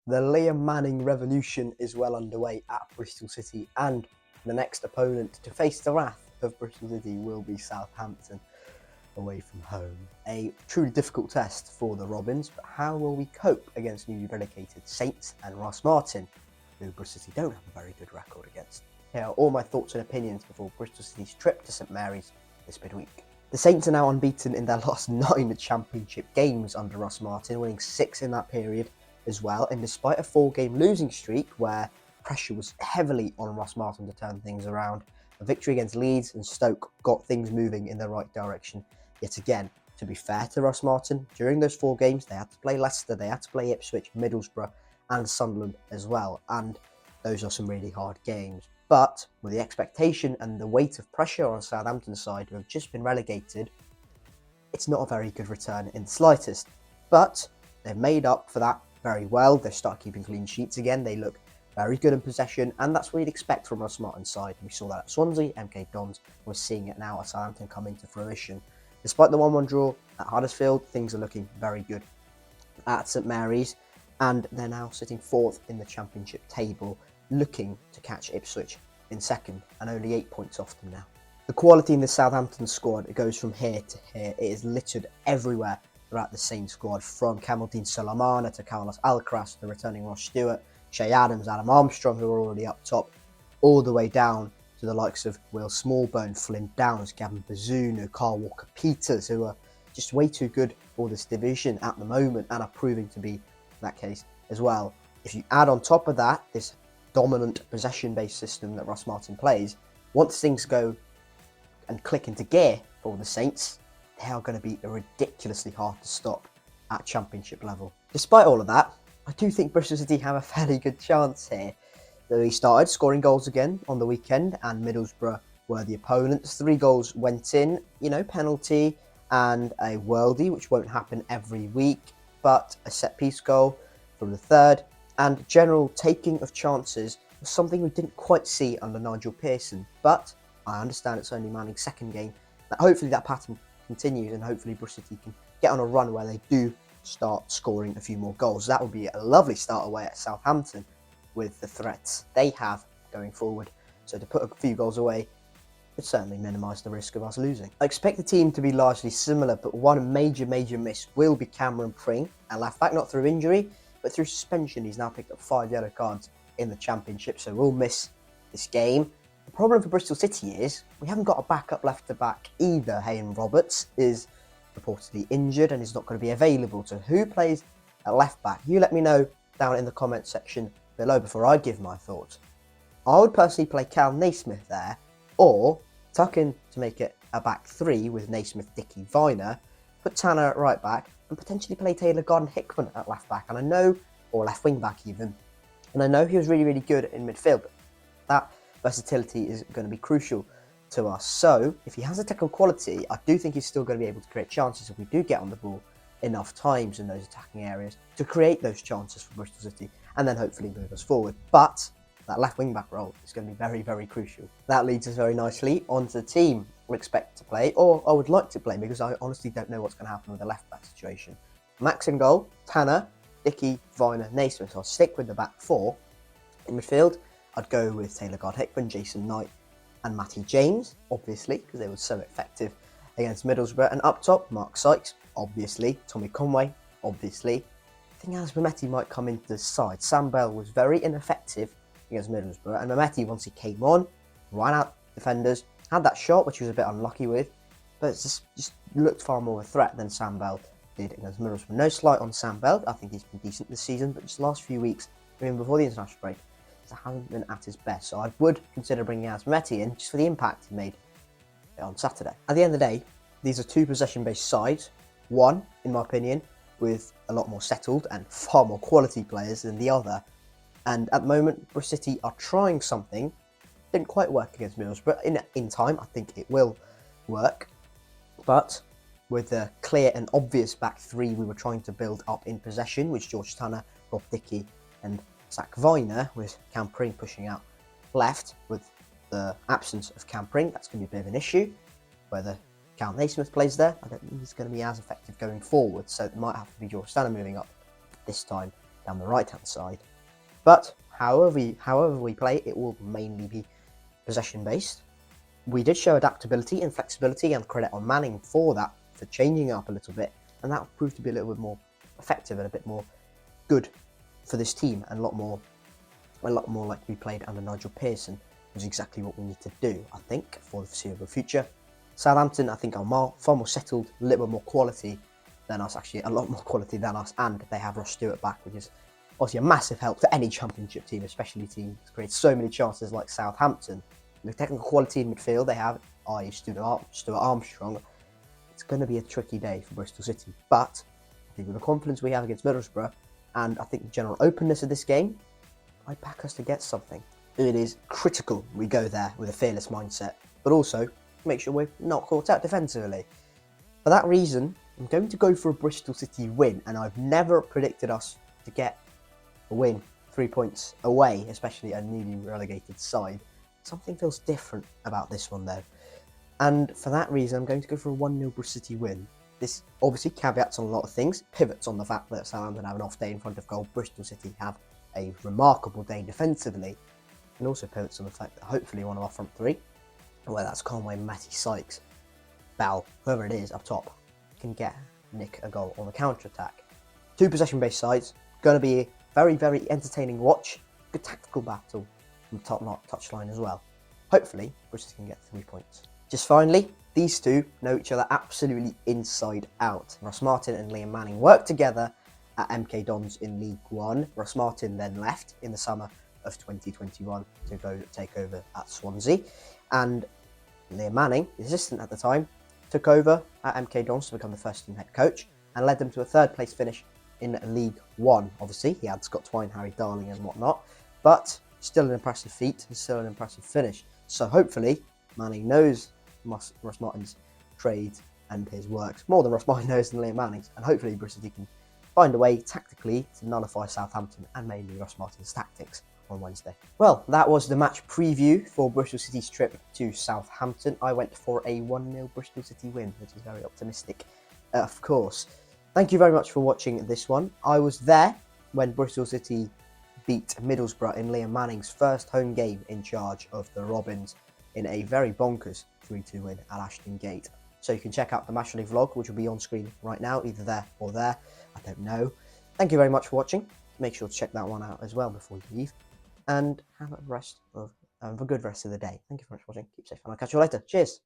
The Liam Manning revolution is well underway at Bristol City, and the next opponent to face the wrath of Bristol City will be Southampton away from home. A truly difficult test for the Robins, but how will we cope against newly relegated Saints and Ross Martin, who Bristol City don't have a very good record against? Here are all my thoughts and opinions before Bristol City's trip to St Mary's this midweek. The Saints are now unbeaten in their last 9 championship games under Ross Martin, winning 6 in that period as well, and despite a 4-game losing streak where pressure was heavily on Ross Martin to turn things around, a victory against Leeds and Stoke got things moving in the right direction yet again. To be fair to Ross Martin, during those 4 games they had to play Leicester, they had to play Ipswich, Middlesbrough and Sunderland as well, and those are some really hard games. But with the expectation and the weight of pressure on Southampton's side, who have just been relegated, it's not a very good return in the slightest. But they've made up for that very well. They've started keeping clean sheets again. They look very good in possession, and that's what you'd expect from Ross Martin's side. We saw that at Swansea, MK Dons. We're seeing it now at Southampton come into fruition. Despite the 1-1 draw at Huddersfield, things are looking very good at St Mary's, and they're now sitting 4th in the Championship table, looking to catch Ipswich in 2nd, and only 8 points off them now. The quality in the Southampton squad, it goes from here to here. It is littered everywhere throughout the same squad, from Kamaldeen Sulemana to Carlos Alcaraz, the returning Ross Stewart, Shay Adams, Adam Armstrong, who are already up top, all the way down to the likes of Will Smallbone, Flynn Downs, Gavin Bazunu, Carl Walker-Peters, who are just way too good for this division at the moment and are proving to be that case as well. If you add on top of that this dominant possession-based system that Ross Martin plays, once things go and click into gear for the Saints, they are going to be ridiculously hard to stop at Championship level. Despite all of that, I do think Bristol City have a fairly good chance here. They started scoring goals again on the weekend, and Middlesbrough were the opponents. 3 goals went in, penalty and a worldie, which won't happen every week, but a set-piece goal from the third, and general taking of chances was something we didn't quite see under Nigel Pearson. But I understand it's only Manning's 2nd game. Hopefully that pattern continues, and hopefully Bristol City can get on a run where they do start scoring a few more goals. That would be a lovely start away at Southampton with the threats they have going forward. So to put a few goals away would certainly minimise the risk of us losing. I expect the team to be largely similar, but one major miss will be Cameron Pring, a left back, not through injury, but through suspension. He's now picked up 5 yellow cards in the Championship, so we'll miss this game. The problem for Bristol City is we haven't got a backup left to back either. Hayden Roberts is reportedly injured and is not going to be available. So who plays at left back? You let me know down in the comments section below before I give my thoughts. I would personally play Cal Naismith there, or tuck in to make it a back 3 with Naismith, Dickey, Viner, put Tanner at right back, and potentially play Taylor Gordon-Hickman at left back, and I know, or left wing back even, and I know he was really good in midfield, but that versatility is going to be crucial to us. So if he has a technical quality, I do think he's still going to be able to create chances if we do get on the ball enough times in those attacking areas to create those chances for Bristol City and then hopefully move us forward. But that left wing back role is going to be very crucial. That leads us very nicely onto the team we expect to play, or I would like to play, because I honestly don't know what's going to happen with the left back situation. Max in goal, Tanner, Dickey, Viner, Naismith. So I'll stick with the back 4. In midfield, I'd go with Taylor Gard-Hickman, Jason Knight and Matty James, obviously, because they were so effective against Middlesbrough. And up top, Mark Sykes, obviously. Tommy Conway, obviously. I think Alex Mehmeti might come into the side. Sam Bell was very ineffective against Middlesbrough, and Mehmeti, once he came on, ran out defenders, had that shot, which he was a bit unlucky with, but it just looked far more of a threat than Sam Bell did against Middlesbrough. No slight on Sam Bell, I think he's been decent this season, but just the last few weeks, even before the international break, he hasn't been at his best. So I would consider bringing Alex Mehmeti in just for the impact he made on Saturday. At the end of the day, these are 2 possession-based sides. One, in my opinion, with a lot more settled and far more quality players than the other. And at the moment, Bristol City are trying something. Didn't quite work against Middlesbrough. In time, I think it will work. But with the clear and obvious back 3 we were trying to build up in possession, with George Tanner, Rob Dickey and Zach Viner, with Cam Pring pushing out left. With the absence of Cam Pring, that's going to be a bit of an issue. Whether Cal Naismith plays there, I don't think he's going to be as effective going forward, so it might have to be George Tanner moving up this time down the right-hand side. But however we play, it will mainly be possession-based. We did show adaptability and flexibility, and credit on Manning for that, for changing it up a little bit, and that proved to be a little bit more effective and a bit more good for this team, and a lot more like we played under Nigel Pearson, was exactly what we need to do, I think, for the foreseeable future. Southampton, I think, are far more settled, a little bit more quality than us, actually, a lot more quality than us, and they have Ross Stewart back, which is obviously a massive help for any championship team, especially teams that create so many chances like Southampton. The technical quality in midfield they have, i.e. Stuart Armstrong, it's going to be a tricky day for Bristol City, but I think with the confidence we have against Middlesbrough, and I think the general openness of this game, I back us to get something. It is critical we go there with a fearless mindset, but also make sure we're not caught out defensively. For that reason, I'm going to go for a Bristol City win, and I've never predicted us to get a win 3 points away, especially a newly relegated side. Something feels different about this one though, and for that reason I'm going to go for a 1-0 Bristol City win. This obviously caveats on a lot of things, pivots on the fact that Southampton have an off day in front of goal, Bristol City have a remarkable day defensively, and also pivots on the fact that hopefully one of our front three, whether that's Conway, Matty, Sykes, Bell, whoever it is up top, can nick a goal on the counter-attack. Two possession-based sides, going to be a very, very entertaining watch, good tactical battle from the top touchline as well. Hopefully, Bristol can get 3 points. Just finally, these two know each other absolutely inside out. Ross Martin and Liam Manning worked together at MK Dons in League One. Ross Martin then left in the summer of 2021 to go take over at Swansea, and Liam Manning, the assistant at the time, took over at MK Dons to become the first team head coach and led them to a third place finish in League One. Obviously, he had Scott Twine, Harry Darling and whatnot, but still an impressive feat and still an impressive finish. So hopefully, Manning knows Ross Martin's trade and his works more than Ross Martin knows than Liam Manning's, and hopefully Bristol City can find a way tactically to nullify Southampton and mainly Ross Martin's tactics on Wednesday. Well, that was the match preview for Bristol City's trip to Southampton. I went for a 1-0 Bristol City win, which is very optimistic, of course. Thank you very much for watching this one. I was there when Bristol City beat Middlesbrough in Liam Manning's first home game in charge of the Robins in a very bonkers 3-2 win at Ashton Gate. So you can check out the Match Day vlog, which will be on screen right now, either there or there. I don't know. Thank you very much for watching. Make sure to check that one out as well before you leave. And have a good rest of the day. Thank you very much for watching. Keep safe, and I'll catch you later. Cheers.